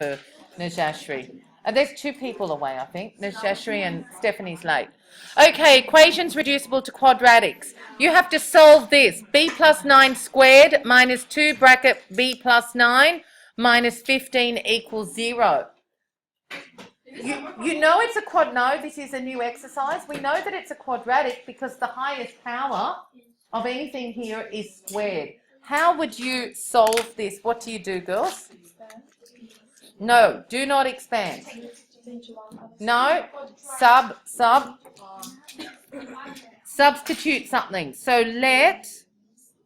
Najashri. There's two people away, I think. Najashri and Stephanie's late. Okay, equations reducible to quadratics. You have to solve this. B plus 9 squared minus 2 bracket B plus 9 minus 15 equals 0. You know it's a quad. No, this is a new exercise. We know that it's a quadratic because the highest power of anything here is squared. How would you solve this? What do you do, girls? No, do not expand. No, substitute something. So let,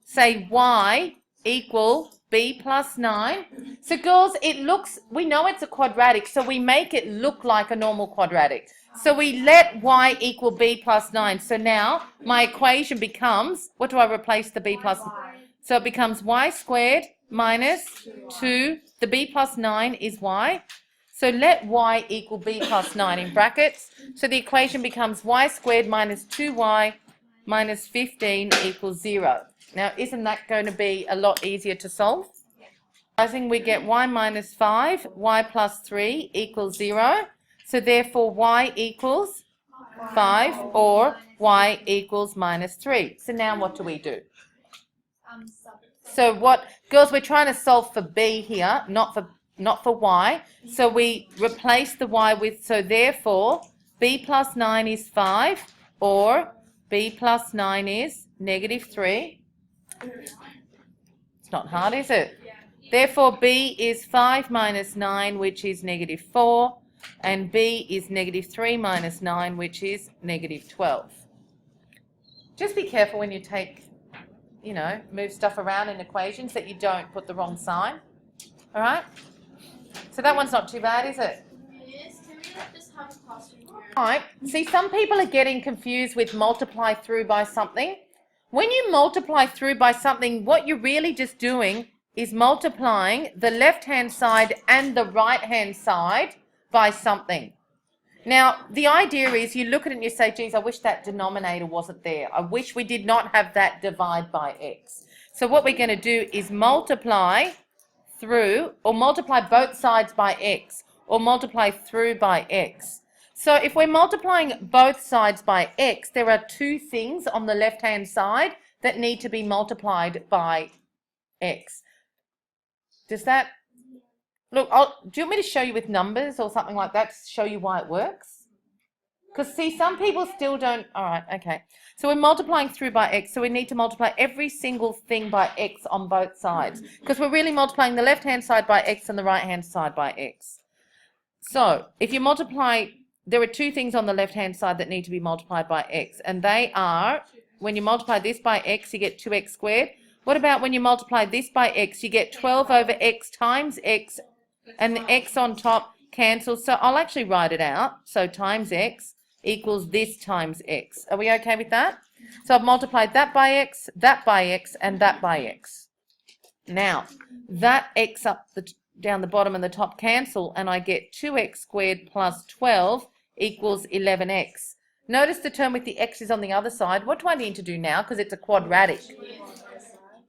say, y equal b plus 9. So girls, it looks, we know it's a quadratic, so we make it look like a normal quadratic. So we let y equal b plus 9. So now my equation becomes, what do I replace the b plus? So it becomes y squared minus 2. The b plus 9 is y. So let y equal b plus 9 in brackets. So the equation becomes y squared minus 2y minus 15 equals 0. Now, isn't that going to be a lot easier to solve? I think we get y minus 5, y plus 3 equals 0. So therefore, y equals 5 or y equals minus 3. So now what do we do? So what, girls, we're trying to solve for b here, not for y. So we replace the y with, so therefore, b plus 9 is 5 or b plus 9 is negative 3. It's not hard, is it? Therefore, b is 5 minus 9, which is negative 4, and b is negative 3 minus 9, which is negative 12. Just be careful when you take, move stuff around in equations that you don't put the wrong sign. All right? So that one's not too bad, is it? Yes, can we just have a question here? All right. See, some people are getting confused with multiply through by something. When you multiply through by something, what you're really just doing is multiplying the left-hand side and the right-hand side by something. Now, the idea is you look at it and you say, geez, I wish that denominator wasn't there. I wish we did not have that divide by x. So what we're going to do is multiply through, or multiply both sides by x, or multiply through by x. So if we're multiplying both sides by x, there are two things on the left-hand side that need to be multiplied by x. Does that... Look, do you want me to show you with numbers or something like that to show you why it works? Because, see, some people still don't... All right, okay. So we're multiplying through by x, so we need to multiply every single thing by x on both sides. Because we're really multiplying the left-hand side by x and the right-hand side by x. So if you multiply... There are two things on the left-hand side that need to be multiplied by x, and they are, when you multiply this by x, you get 2x squared. What about when you multiply this by x, you get 12 over x times x, and the x on top cancels. So I'll actually write it out. So times x equals this times x. Are we okay with that? So I've multiplied that by x, and that by x. Now, that x down the bottom and the top cancel, and I get 2x squared plus 12 equals 11x. Notice the term with the x is on the other side. What do I need to do now? Because it's a quadratic.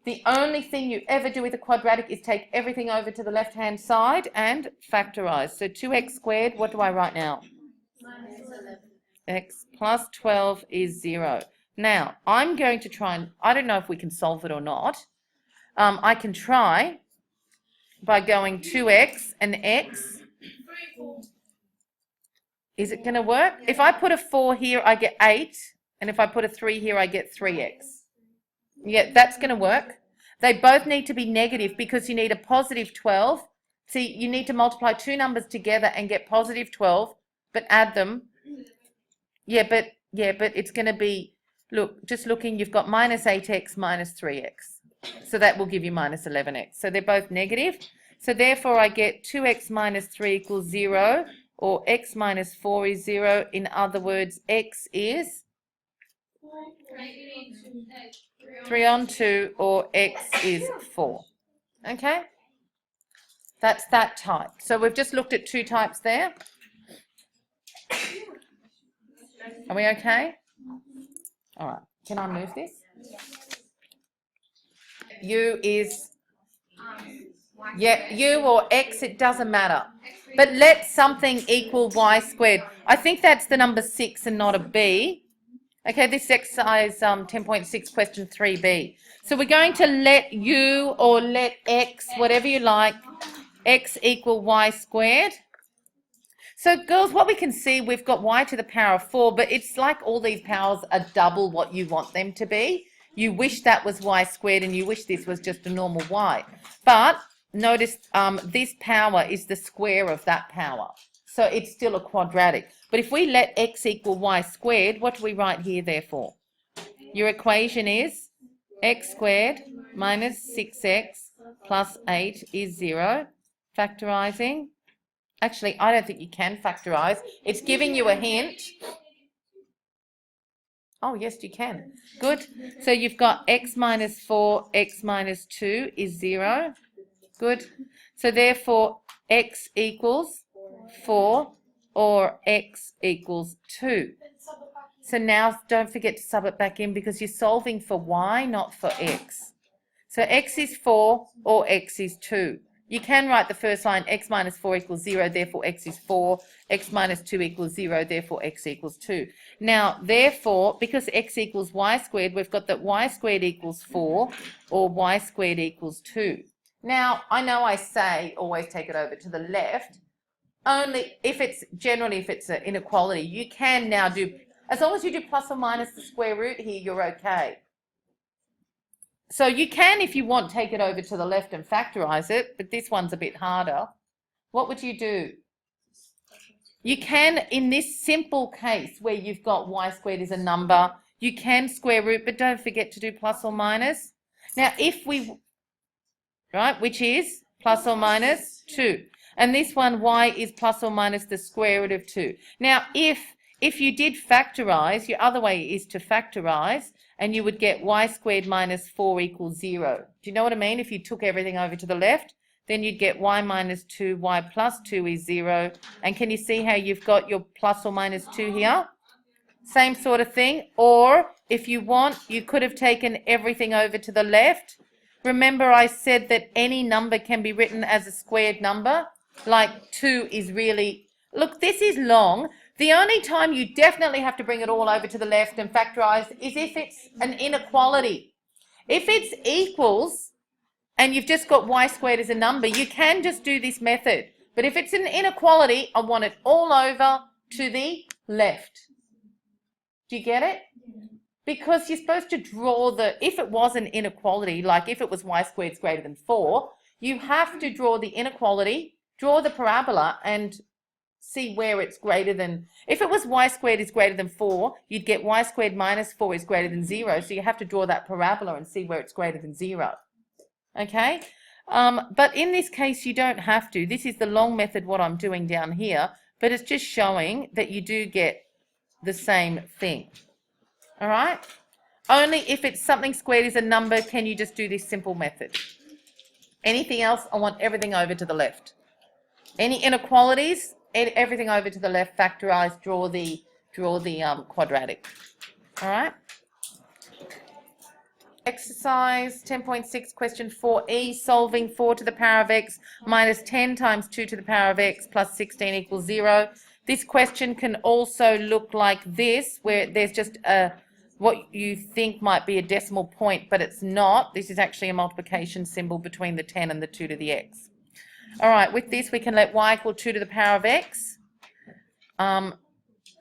The only thing you ever do with a quadratic is take everything over to the left-hand side and factorize. So 2x squared, what do I write now? X plus 12 is 0. Now, I'm going to try and, I don't know if we can solve it or not. I can try by going 2x and x. Is it going to work? If I put a 4 here, I get 8. And if I put a 3 here, I get 3x. Yeah, that's going to work. They both need to be negative because you need a positive 12. See, you need to multiply two numbers together and get positive 12, but add them. Yeah, but it's going to be, look, just looking, you've got minus 8x minus 3x. So that will give you minus 11x. So they're both negative. So therefore I get 2x minus 3 equals 0, or x minus 4 is 0. In other words, x is 3 on 2, or x is 4. Okay? That's that type. So we've just looked at two types there. Are we okay? All right. Can I move this? U is Yeah, u or x, it doesn't matter. But let something equal y squared. I think that's the number 6 and not a b. Okay, this exercise 10.6 question 3b. So we're going to let u or let x, whatever you like, x equal y squared. So girls, what we can see, we've got y to the power of 4, but it's like all these powers are double what you want them to be. You wish that was y squared and you wish this was just a normal y. But notice this power is the square of that power. So it's still a quadratic. But if we let x equal y squared, what do we write here therefore? Your equation is x squared minus 6x plus 8 is 0. Factorising. Actually, I don't think you can factorise. It's giving you a hint. Oh, yes, you can. Good. So you've got x minus 4, x minus 2 is 0. Good. So therefore, x equals 4 or x equals 2. So now don't forget to sub it back in because you're solving for y, not for x. So x is 4 or x is 2. You can write the first line, x minus 4 equals 0, therefore x is 4. X minus 2 equals 0, therefore x equals 2. Now, therefore, because x equals y squared, we've got that y squared equals 4 or y squared equals 2. Now, I know I say always take it over to the left. Only if it's, generally if it's an inequality, you can now do, as long as you do plus or minus the square root here, you're okay. So you can, if you want, take it over to the left and factorise it, but this one's a bit harder. What would you do? You can, in this simple case where you've got y squared is a number, you can square root, but don't forget to do plus or minus. Now, if we, right, which is plus or minus 2. And this one, y is plus or minus the square root of 2. Now, if you did factorise, your other way is to factorise, and you would get y squared minus 4 equals 0. Do you know what I mean? If you took everything over to the left, then you'd get y minus 2, y plus 2 is 0. And can you see how you've got your plus or minus 2 here? Same sort of thing. Or if you want, you could have taken everything over to the left. Remember I said that any number can be written as a squared number. Like 2 is really, look, this is long. The only time you definitely have to bring it all over to the left and factorise is if it's an inequality. If it's equals and you've just got y squared as a number, you can just do this method. But if it's an inequality, I want it all over to the left. Do you get it? Because you're supposed to draw the, if it was an inequality, like if it was y squared is greater than 4, you have to draw the inequality, draw the parabola and see where it's greater than, if it was y squared is greater than 4, you'd get y squared minus 4 is greater than 0. So you have to draw that parabola and see where it's greater than 0. Okay? But in this case, you don't have to. This is the long method, what I'm doing down here, but it's just showing that you do get the same thing. All right? Only if it's something squared is a number, can you just do this simple method. Anything else, I want everything over to the left. Any inequalities, everything over to the left, factorise, draw the quadratic. All right? Exercise 10.6, question 4e, solving 4 to the power of x minus 10 times 2 to the power of x plus 16 equals 0. This question can also look like this, where there's just a, what you think might be a decimal point, but it's not. This is actually a multiplication symbol between the 10 and the 2 to the x. All right, with this we can let y equal 2 to the power of x.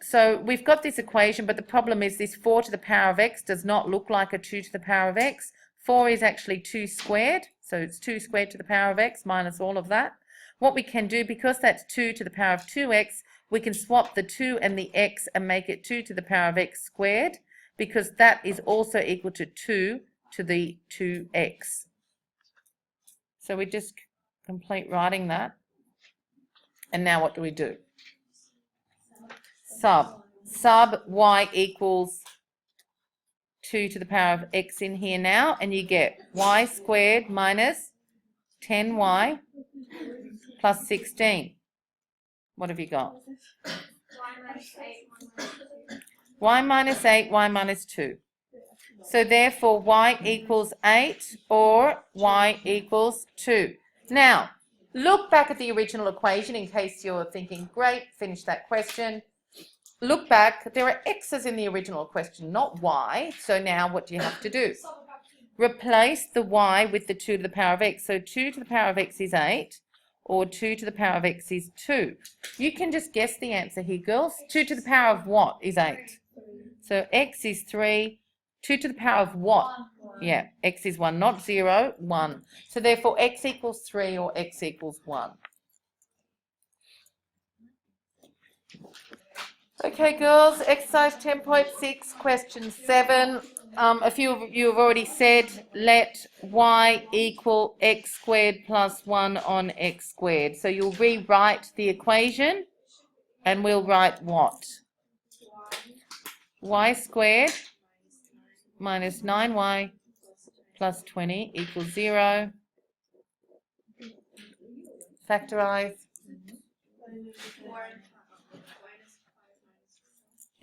So we've got this equation, but the problem is this 4 to the power of x does not look like a 2 to the power of x. 4 is actually 2 squared, so it's 2 squared to the power of x minus all of that. What we can do, because that's 2 to the power of 2x, we can swap the 2 and the x and make it 2 to the power of x squared, because that is also equal to 2 to the 2x. So we just complete writing that. And now what do we do? Sub y equals 2 to the power of x in here now, and you get y squared minus 10y plus 16. What have you got? Y minus 8, y minus 2. So therefore y equals 8 or y equals 2. Now, look back at the original equation in case you're thinking, great, finish that question. Look back, there are x's in the original question, not y. So now what do you have to do? Replace the y with the 2 to the power of x. So 2 to the power of x is 8, or 2 to the power of x is 2. You can just guess the answer here, girls. 2 to the power of what is 8? So x is 3. 2 to the power of what? Yeah, x is 1, not 0, 1. So therefore x equals 3 or x equals 1. Okay, girls, exercise 10.6, question 7. A few of you have already said, let y equal x squared plus 1 on x squared. So you'll rewrite the equation, and we'll write what? Y squared minus 9y plus 20 equals 0. Factorize.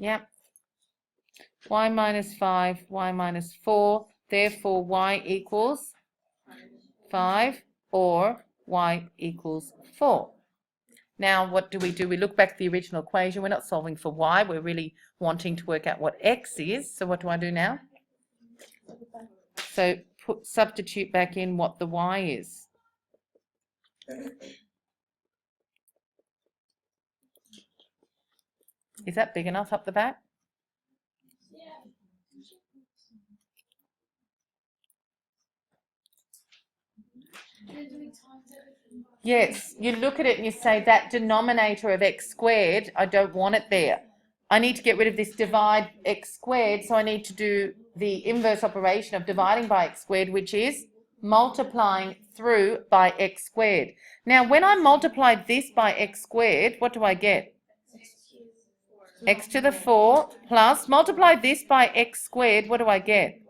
Yep. Y minus 5, y minus 4. Therefore, y equals 5 or y equals 4. Now, what do? We look back at the original equation. We're not solving for y. We're really wanting to work out what x is. So what do I do now? So substitute back in what the y is. Is that big enough up the back? Yes, you look at it and you say that denominator of x squared, I don't want it there. I need to get rid of this divide x squared, so I need to do the inverse operation of dividing by x squared, which is multiplying through by x squared. Now, when I multiply this by x squared, what do I get? X to the 4 plus, multiply this by x squared, what do I get?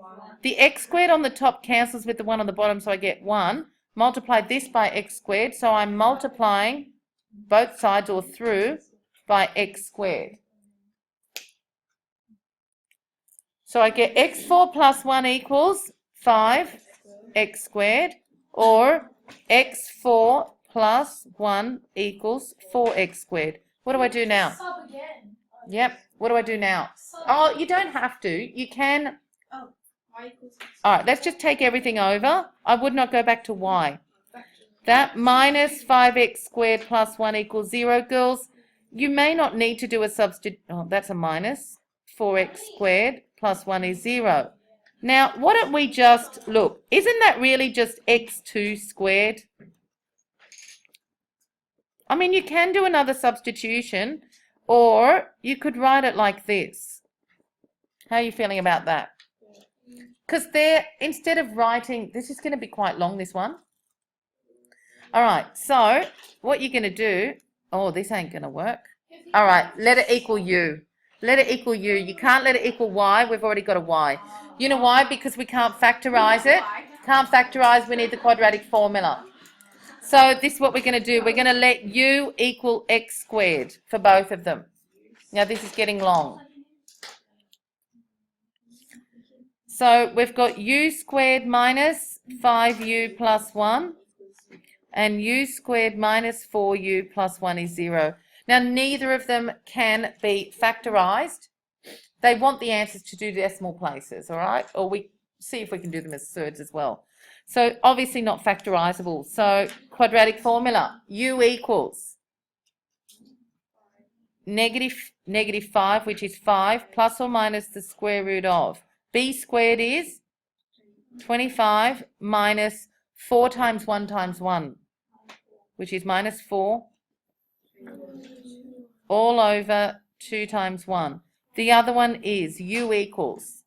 The x squared on the top cancels with the 1 on the bottom, so I get 1. Multiply this by x squared, so I'm multiplying both sides or through by x squared. So I get x4 plus 1 equals 5x squared, or x4 plus 1 equals 4x squared. What do I do now? Sub again. Yep. What do I do now? Oh, you don't have to. You can. Oh, y equals x. All right, let's just take everything over. I would not go back to y. That minus 5x squared plus 1 equals 0, girls. You may not need to do a substitute. Oh, that's a minus. 4x squared plus 1 is 0. Now, why don't we just look? Isn't that really just x2 squared? I mean, you can do another substitution, or you could write it like this. How are you feeling about that? Because there, instead of writing, this is going to be quite long, this one. All right, so what you're going to do, oh, this ain't going to work. All right, let it equal u. Let it equal u. You can't let it equal y. We've already got a y. You know why? Because we can't factorize it. Can't factorize, we need the quadratic formula. So this is what we're going to do. We're going to let u equal x squared for both of them. Now this is getting long. So we've got u squared minus 5u plus 1 and u squared minus 4u plus 1 is 0. Now neither of them can be factorized. They want the answers to do decimal places, all right? Or we see if we can do them as surds as well. So obviously not factorizable. So quadratic formula, u equals negative 5, which is 5, plus or minus the square root of. B squared is 25 minus 4 times 1 times 1, which is minus 4, all over 2 times 1. The other one is u equals.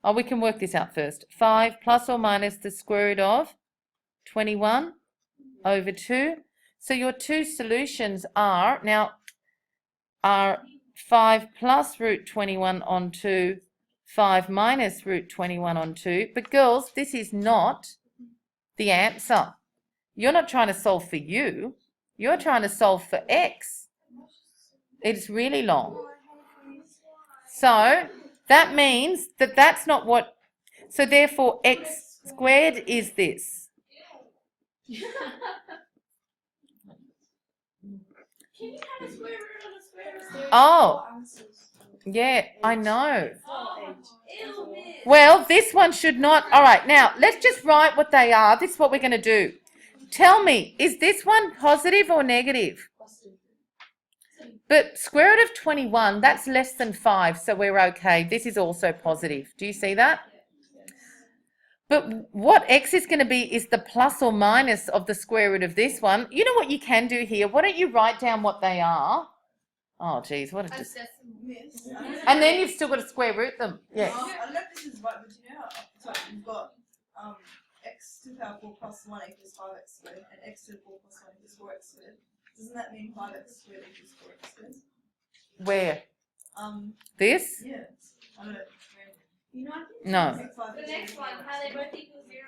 Oh, we can work this out first. 5 plus or minus the square root of 21 over 2. So your two solutions are, now, are 5 plus root 21 on 2, 5 minus root 21 on 2. But girls, this is not the answer. You're not trying to solve for u. You're trying to solve for x. It's really long. So that means that that's not what, so therefore x, Squared is this. Can you have a square root of a square root? Oh, yeah, I know. Oh, ew, miss. Well, this one should not. All right, now let's just write what they are. This is what we're going to do. Tell me, is this one positive or negative? But square root of 21, that's less than 5, so we're okay. This is also positive. Do you see that? But what x is going to be is the plus or minus of the square root of this one. You know what you can do here? Why don't you write down what they are? Oh, geez, what a Miss. and then you've still got to square root them. Yes. I don't know if this is right, but you know how you've got x to the power 4 plus 1 equals 5x squared, and x to the 4 plus 1 equals 4x squared. Doesn't that mean 5x squared equals 4x squared? Where? This? Yeah. I don't know. You know, I think No. the next one, how they both equal 0.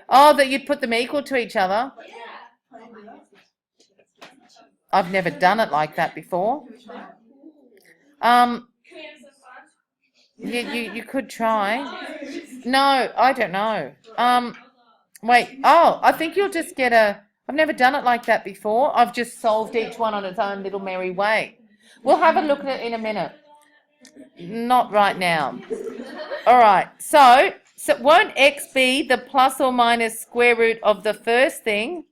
Oh, that you'd put them equal to each other. Yeah. How do you do that? I've never done it like that before. Can we try? Can we have some fun? You could try. No, I don't know. Wait. Oh, I think you'll just get a. I've never done it like that before. I've just solved each one on its own little merry way. We'll have a look at it in a minute. Not right now. All right. So won't x be the plus or minus square root of the first thing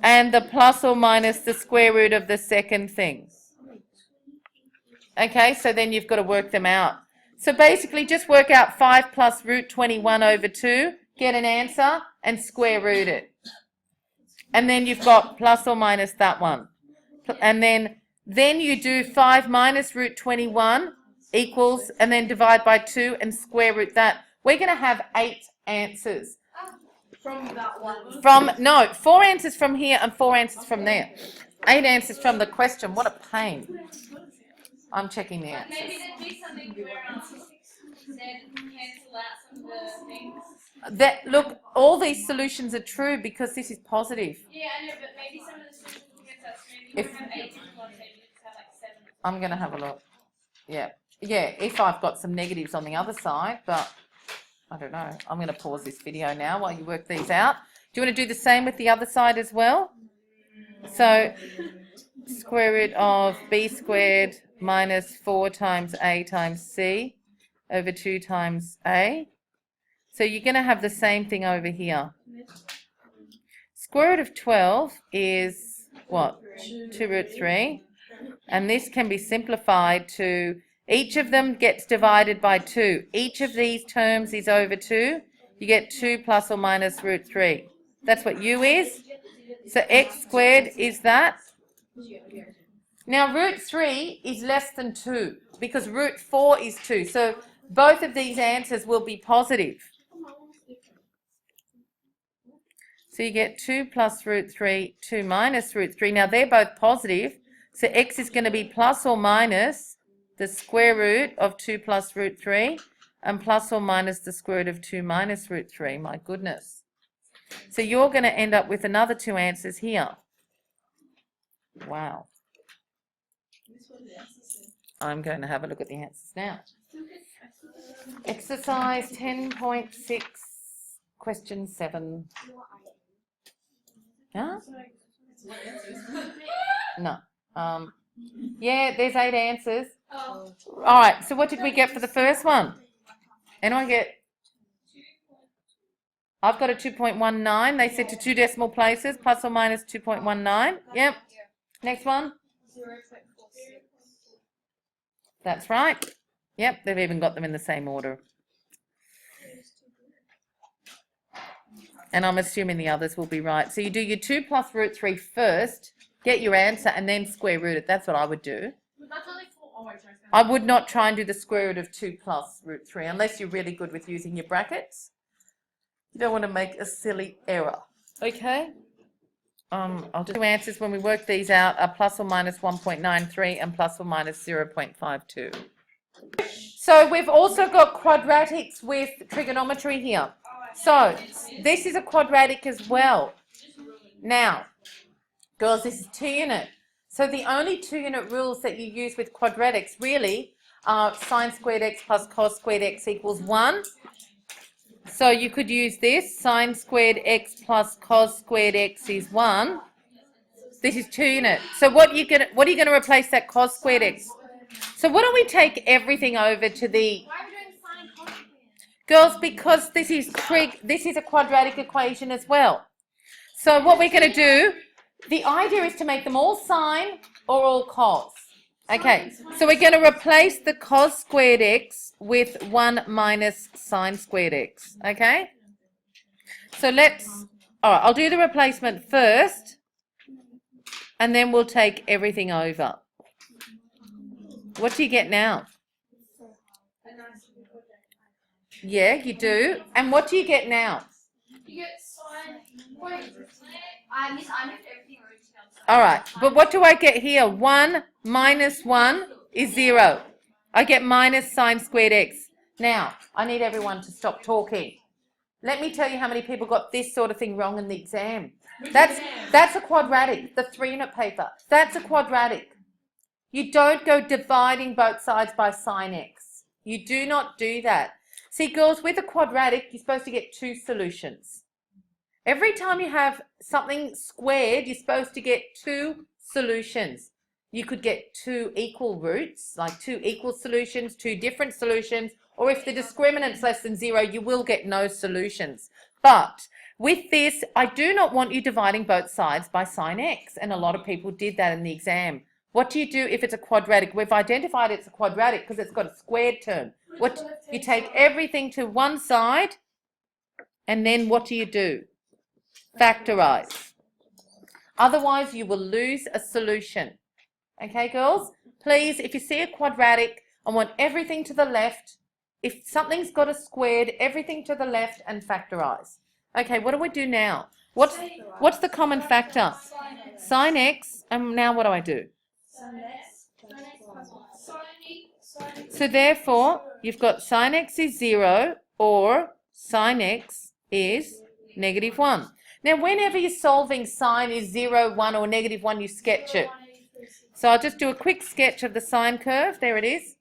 and the plus or minus the square root of the second thing? Okay, so then you've got to work them out. So basically just work out 5 plus root 21 over 2, get an answer, and square root it. And then you've got plus or minus that one. And then you do 5 minus root 21 equals, and then divide by 2 and square root that. We're going to have 8 answers. From that one. No, 4 answers from here and 4 answers from there. 8 answers from the question. What a pain. I'm checking the answers. Maybe there'd be something where then cancel out some of the things. Look, all these solutions are true because this is positive. Yeah, I know, but maybe some of the solutions will get us. Maybe you If- have 8 different ones, maybe you just have like 7. I'm going to have a look. Yeah, if I've got some negatives on the other side, but I don't know. I'm going to pause this video now while you work these out. Do you want to do the same with the other side as well? So, square root of b squared minus 4 times a times c over 2 times a. So you're going to have the same thing over here. Square root of 12 is what? 2 root 3. And this can be simplified to, each of them gets divided by 2. Each of these terms is over 2. You get 2 plus or minus root 3. That's what u is. So x squared is that. Now root 3 is less than 2 because root 4 is 2. So both of these answers will be positive. So you get 2 plus root 3, 2 minus root 3. Now they're both positive. So x is going to be plus or minus the square root of 2 plus root 3 and plus or minus the square root of 2 minus root 3. My goodness. So you're going to end up with another 2 answers here. Wow. I'm going to have a look at the answers now. Exercise 10.6, question 7. Huh? No. Yeah, there's 8 answers. Oh. All right, so what did we get for the first one? Anyone get? I've got a 2.19. They said to 2 decimal places, plus or minus 2.19. Yep. Next one. 0.46. That's right. Yep, they've even got them in the same order. And I'm assuming the others will be right. So you do your 2 plus root 3 first, get your answer, and then square root it. That's what I would do. That's only 4. Oh, wait, sorry. I would not try and do the square root of 2 plus root 3 unless you're really good with using your brackets. You don't want to make a silly error. Okay? I'll just do answers when we work these out are plus or minus 1.93 and plus or minus 0.52. So we've also got quadratics with trigonometry here. So this is a quadratic as well. Now, girls, this is 2-unit. So the only 2-unit rules that you use with quadratics really are sine squared x plus cos squared x equals 1 So you could use this, sine squared x plus cos squared x is 1. This is 2 unit. So what are you going to replace that cos squared x? So why don't we take everything over to the Why are we doing sine cos squared? girls, because this is a quadratic equation as well. So what we're going to do, the idea is to make them all sine or all cos. Okay, so we're going to replace the cos squared x with 1 minus sine squared x. Okay? So all right, I'll do the replacement first, and then we'll take everything over. What do you get now? Yeah, you do. And what do you get now? You get sine. Wait, I moved everything over to the other side. All right, but what do I get here? 1 minus 1 is 0. I get minus sine squared x. Now, I need everyone to stop talking. Let me tell you how many people got this sort of thing wrong in the exam. That's a quadratic, the 3-unit paper. That's a quadratic. You don't go dividing both sides by sine x. You do not do that. See, girls, with a quadratic, you're supposed to get 2 solutions. Every time you have something squared, you're supposed to get 2 solutions. You could get 2 equal roots, like 2 equal solutions, 2 different solutions, or if the discriminant's less than 0, you will get no solutions. But with this, I do not want you dividing both sides by sine x, and a lot of people did that in the exam. What do you do if it's a quadratic? We've identified it's a quadratic because it's got a squared term. You take everything to one side, and then what do? Factorize. Otherwise, you will lose a solution. Okay, girls? Please, if you see a quadratic, I want everything to the left. If something's got a squared, everything to the left and factorize. Okay, what do we do now? What's the common factor? Sine x, and now what do I do? So therefore, you've got sine x is 0 or sine x is negative 1. Now, whenever you're solving sine is 0, 1 or negative 1, you sketch it. So I'll just do a quick sketch of the sine curve. There it is.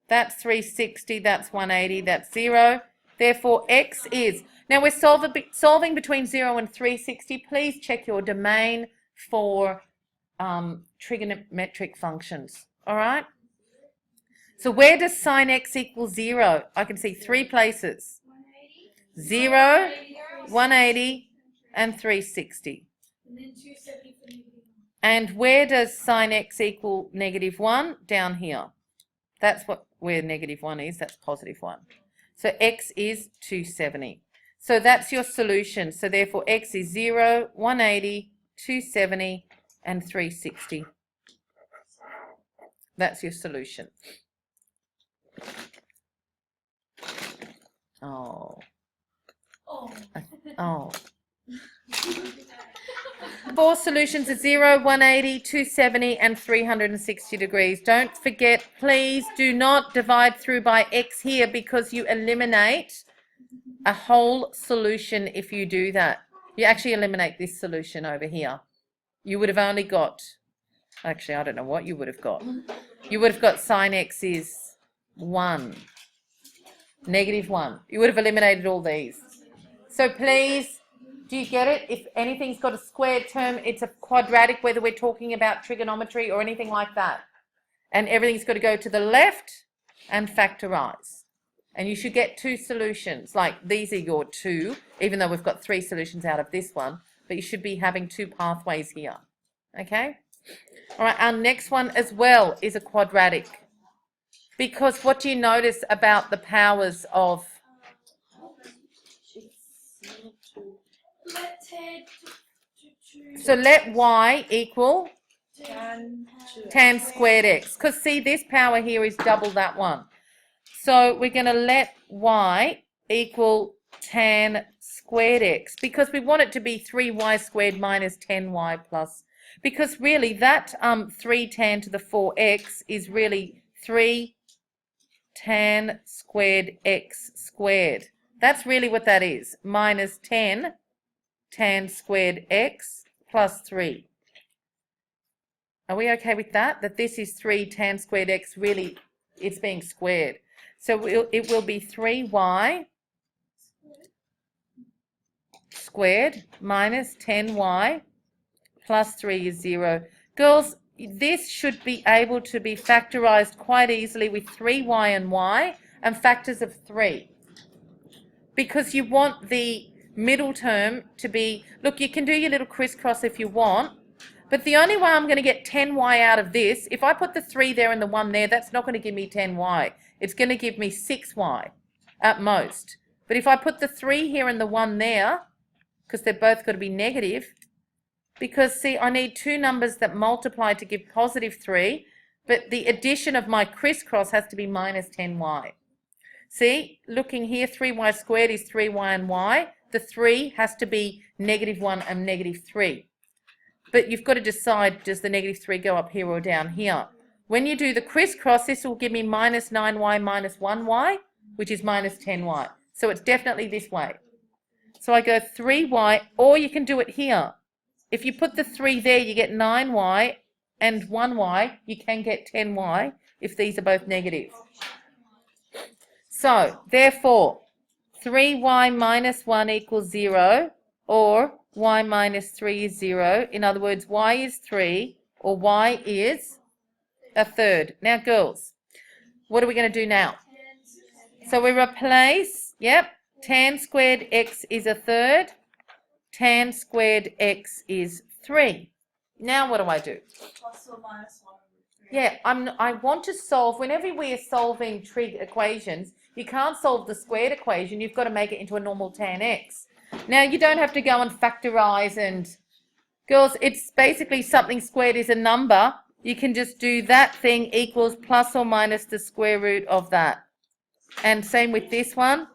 That's 360, that's 180, that's 0. Therefore, x is... Now, we're solving between 0 and 360. Please check your domain for trigonometric functions. All right? So where does sine x equal 0? I can see 3 places. 0, 180, and 360. And where does sine x equal negative 1? Down here. That's where negative 1 is. That's positive 1. So x is 270. So that's your solution. So therefore x is 0, 180, 270, and 360. That's your solution. Oh. Oh. 4 solutions are 0, 180, 270, and 360 degrees. Don't forget, please do not divide through by x here because you eliminate a whole solution if you do that. You actually eliminate this solution over here. You would have only got, actually, I don't know what you would have got. You would have got sine x is 1, negative 1. You would have eliminated all these. So please, do you get it? If anything's got a squared term, it's a quadratic, whether we're talking about trigonometry or anything like that. And everything's got to go to the left and factorize. And you should get 2 solutions. Like these are your 2, even though we've got 3 solutions out of this one. But you should be having 2 pathways here. Okay? All right, our next one as well is a quadratic. Because what do you notice about the powers of... So let y equal tan squared x. Because see, this power here is double that one. So we're going to let y equal tan squared x. Because we want it to be 3y squared minus 10y plus. Because really that 3 tan to the 4x is really 3 tan squared x squared. That's really what that is. Minus 10 tan squared x plus 3. Are we okay with that? That this is 3 tan squared x, really it's being squared. So it will be 3y squared minus 10y plus 3 is 0. Girls, this should be able to be factorized quite easily with 3y and y and factors of 3. Because you want the middle term to be, look, you can do your little crisscross if you want, but the only way I'm going to get 10y out of this, if I put the 3 there and the 1 there, that's not going to give me 10y. It's going to give me 6y at most. But if I put the 3 here and the 1 there, because they're both got to be negative, because, see, I need two numbers that multiply to give positive 3, but the addition of my crisscross has to be minus 10y. See, looking here, 3y squared is 3y and y. The 3 has to be negative 1 and negative 3. But you've got to decide, does the negative 3 go up here or down here? When you do the crisscross, this will give me minus 9y minus 1y, which is minus 10y. So it's definitely this way. So I go 3y, or you can do it here. If you put the 3 there, you get 9y and 1y. You can get 10y if these are both negative. So, therefore, 3y minus 1 equals 0, or y minus 3 is 0. In other words, y is 3, or y is a third. Now, girls, what are we going to do now? So we replace, yep, tan squared x is a third, tan squared x is 3. Now what do I do? Plus or minus 1 over 3. Yeah, I want to solve, whenever we are solving trig equations, you can't solve the squared equation, you've got to make it into a normal tan x. Now you don't have to go and factorize and, girls, it's basically something squared is a number. You can just do that thing equals plus or minus the square root of that. And same with this one,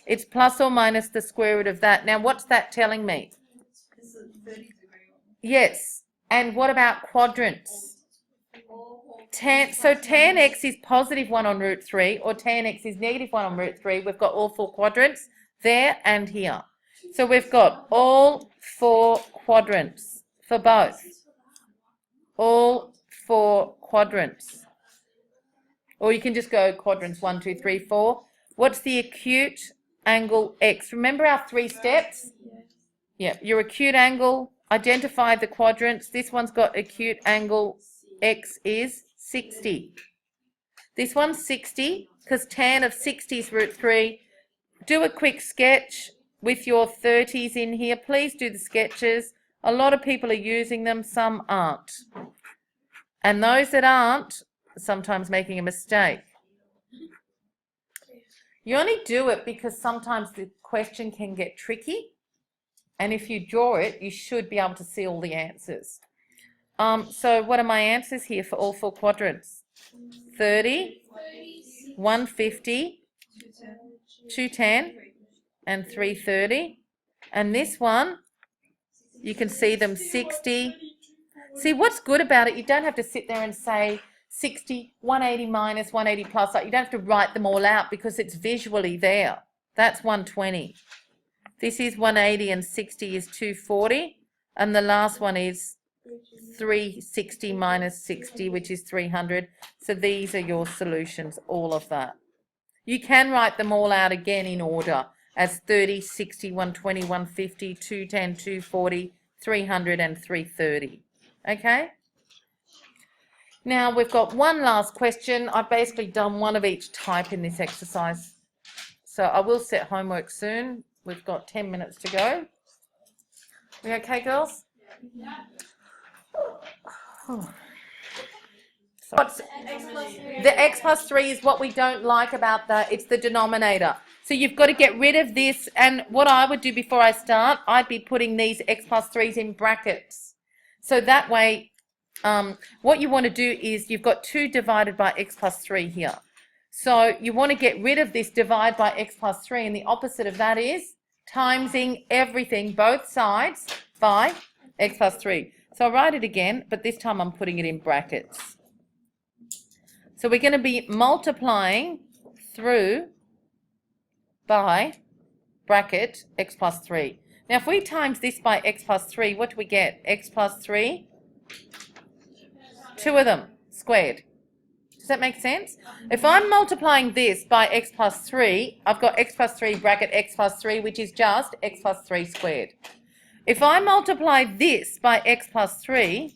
it's plus or minus the square root of that. Now what's that telling me? It's a 30 degree one. Yes, and what about quadrants? So tan x is positive 1 on root 3, or tan x is negative 1 on root 3. We've got all 4 quadrants there and here. So we've got all 4 quadrants for both. All 4 quadrants. Or you can just go quadrants 1, 2, 3, 4. What's the acute angle x? Remember our 3 steps? Yeah, your acute angle, identify the quadrants. This one's got acute angle x is 60. This one's 60 because tan of 60 is root 3. Do a quick sketch with your 30s in here. Please do the sketches. A lot of people are using them, some aren't. And those that aren't, sometimes making a mistake. You only do it because sometimes the question can get tricky, and if you draw it, you should be able to see all the answers. So what are my answers here for all 4 quadrants? 30, 150, 210, and 330. And this one, you can see them 60. See, what's good about it, you don't have to sit there and say 60, 180 minus, 180 plus. Like, you don't have to write them all out because it's visually there. That's 120. This is 180 and 60 is 240. And the last one is 360 minus 60, which is 300. So these are your solutions, all of that. You can write them all out again in order as 30, 60, 120, 150, 210, 240, 300 and 330. Okay? Now we've got one last question. I've basically done one of each type in this exercise. So I will set homework soon. We've got 10 minutes to go. We okay, girls? So the x plus 3 is what we don't like about that. It's the denominator. So you've got to get rid of this. And what I would do before I start, I'd be putting these x plus 3s in brackets. So that way, what you want to do is you've got 2 divided by x plus 3 here. So you want to get rid of this divide by x plus 3, and the opposite of that is timesing everything, both sides, by x plus 3. So I'll write it again, but this time I'm putting it in brackets. So we're going to be multiplying through by bracket x plus 3. Now if we times this by x plus 3, what do we get? X plus 3, 2 of them, squared. Does that make sense? If I'm multiplying this by x plus 3, I've got x plus 3 bracket x plus 3, which is just x plus 3 squared. If I multiply this by x plus 3,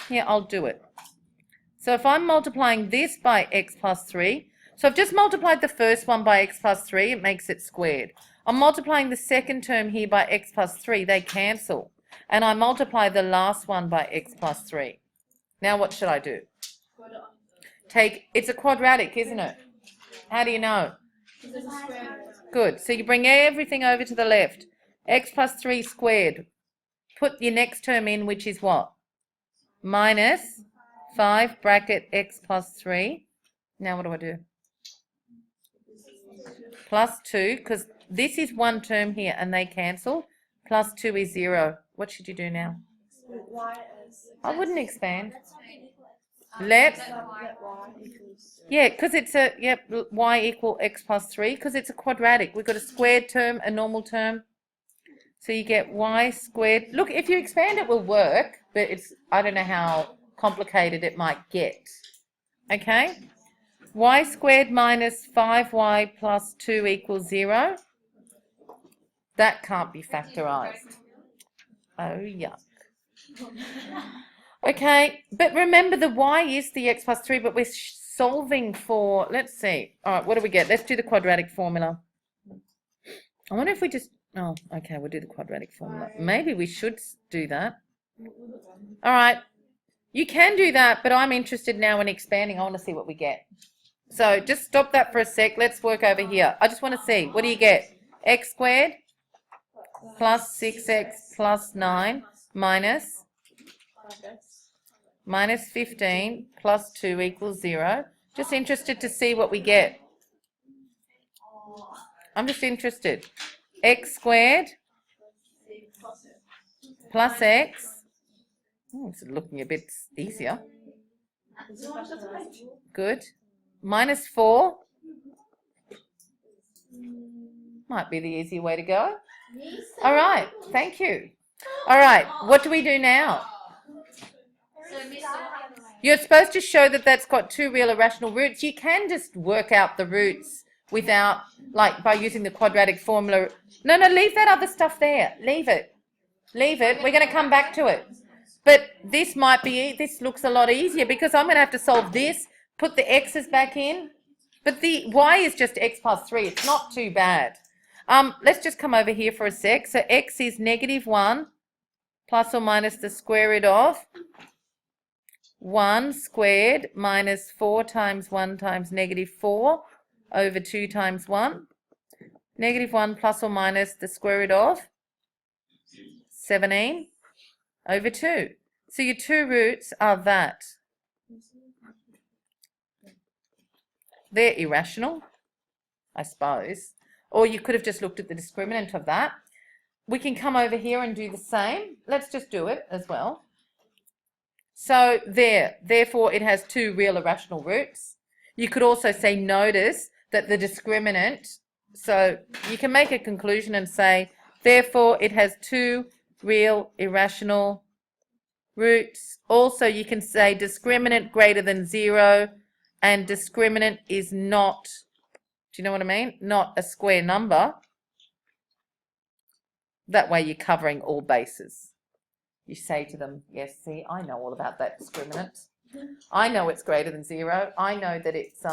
here, I'll do it. So if I'm multiplying this by x plus 3, so I've just multiplied the first one by x plus 3, it makes it squared. I'm multiplying the second term here by x plus 3, they cancel. And I multiply the last one by x plus 3. Now what should I do? It's a quadratic, isn't it? How do you know? Good. So you bring everything over to the left. X plus 3 squared. Put your next term in, which is what? Minus 5 bracket x plus 3. Now what do I do? Plus 2, because this is one term here and they cancel. Plus 2 is 0. What should you do now? I wouldn't expand. Yeah, because it's y equal x plus 3, because it's a quadratic. We've got a squared term, a normal term. So you get y squared. Look, if you expand it will work, but I don't know how complicated it might get. Okay? Y squared minus 5y plus 2 equals 0. That can't be factorized. Oh, yuck. Okay, but remember the y is the x plus 3, but we're solving for, let's see. All right, what do we get? Let's do the quadratic formula. I wonder if we just, oh, okay, we'll do the quadratic formula. Maybe we should do that. All right, you can do that, but I'm interested now in expanding. I want to see what we get. So just stop that for a sec. Let's work over here. I just want to see, what do you get? X squared plus 6x plus 9 minus 15 plus 2 equals 0. Just interested to see what we get. I'm just interested. X squared plus x. Oh, it's looking a bit easier. Good. Minus 4. Might be the easy way to go. All right. Thank you. All right. What do we do now? You're supposed to show that that's got two real irrational roots. You can just work out the roots without, like, by using the quadratic formula. No, leave that other stuff there. Leave it. Leave it. We're going to come back to it. But this looks a lot easier because I'm going to have to solve this, put the x's back in. But the y is just x plus 3. It's not too bad. Let's just come over here for a sec. So x is -1 plus or minus the square root of 1 squared minus 4 times 1 times -4 over 2 times 1. -1 plus or minus the square root of 17 over 2. So your two roots are that. They're irrational, I suppose. Or you could have just looked at the discriminant of that. We can come over here and do the same. Let's just do it as well. So therefore it has two real irrational roots. You could also say, notice that the discriminant, so you can make a conclusion and say, therefore it has two real irrational roots. Also you can say discriminant greater than 0 and discriminant is not, do you know what I mean? Not a square number. That way you're covering all bases. You say to them, yes, see, I know all about that discriminant. I know it's greater than 0. I know that it's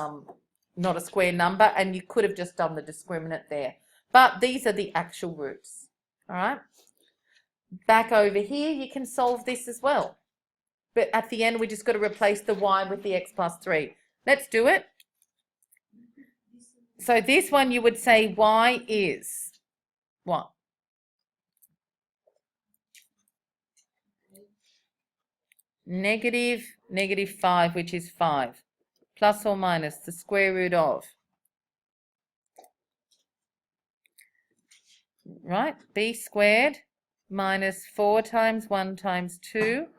not a square number, and you could have just done the discriminant there. But these are the actual roots. All right? Back over here, you can solve this as well. But at the end, we just got to replace the y with the x plus 3. Let's do it. So this one, you would say y is what? -5, which is 5, plus or minus the square root of, right, b squared minus 4 times 1 times 2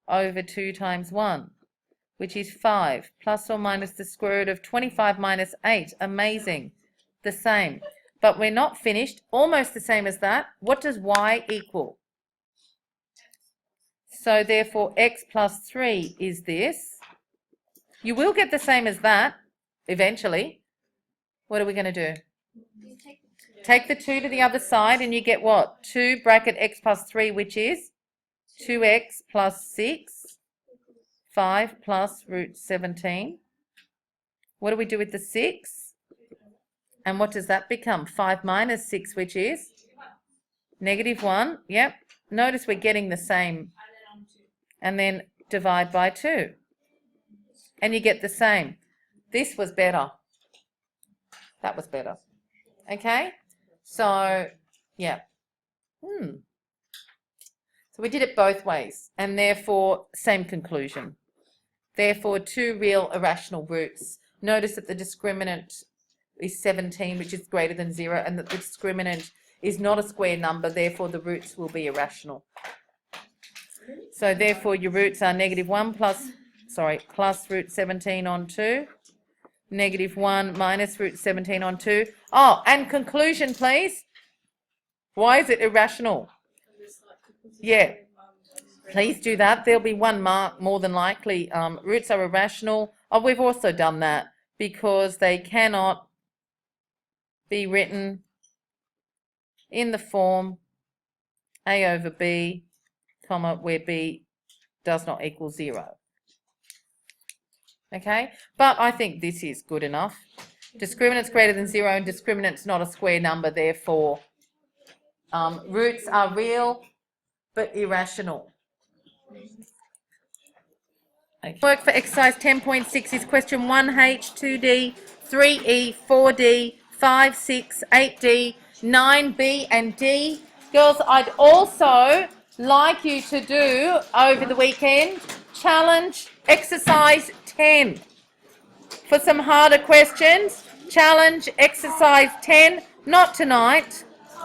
over 2 times 1, which is 5, plus or minus the square root of 25 minus 8. Amazing. The same. But we're not finished. Almost the same as that. What does y equal? So therefore x plus 3 is this. You will get the same as that eventually. What are we going to do? Take the 2 to the other side and you get what? 2 bracket x plus 3, which is 2x plus 6, 5 plus root 17. What do we do with the 6? And what does that become? 5 minus 6, which is negative 1. Yep. Notice we're getting the same. And then divide by 2. And you get the same. This was better. That was better. Okay? So, yeah. So we did it both ways. And therefore, same conclusion. Therefore, 2 real irrational roots. Notice that the discriminant is 17, which is greater than 0, and that the discriminant is not a square number. Therefore, the roots will be irrational. So, therefore, your roots are negative 1 plus root 17 on 2. Negative 1 minus root 17 on 2. Oh, and conclusion, please. Why is it irrational? Yeah, please do that. There'll be 1 mark more than likely. Roots are irrational. Oh, we've also done that because they cannot be written in the form a over b, comma, where b does not equal 0. Okay, but I think this is good enough. Discriminant's greater than 0 and discriminant's not a square number, therefore roots are real but irrational. Okay. Work for exercise 10.6 is question 1H, 2D, 3E, 4D, 5, 6, 8D, 9B and D. Girls, I'd also like you to do over the weekend challenge exercise 10. For some harder questions, challenge exercise 10, not tonight,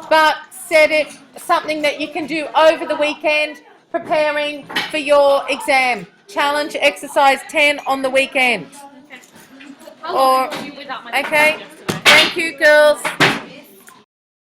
but set it something that you can do over the weekend preparing for your exam. Challenge exercise 10 on the weekend. How long were you without my Okay, thank you girls.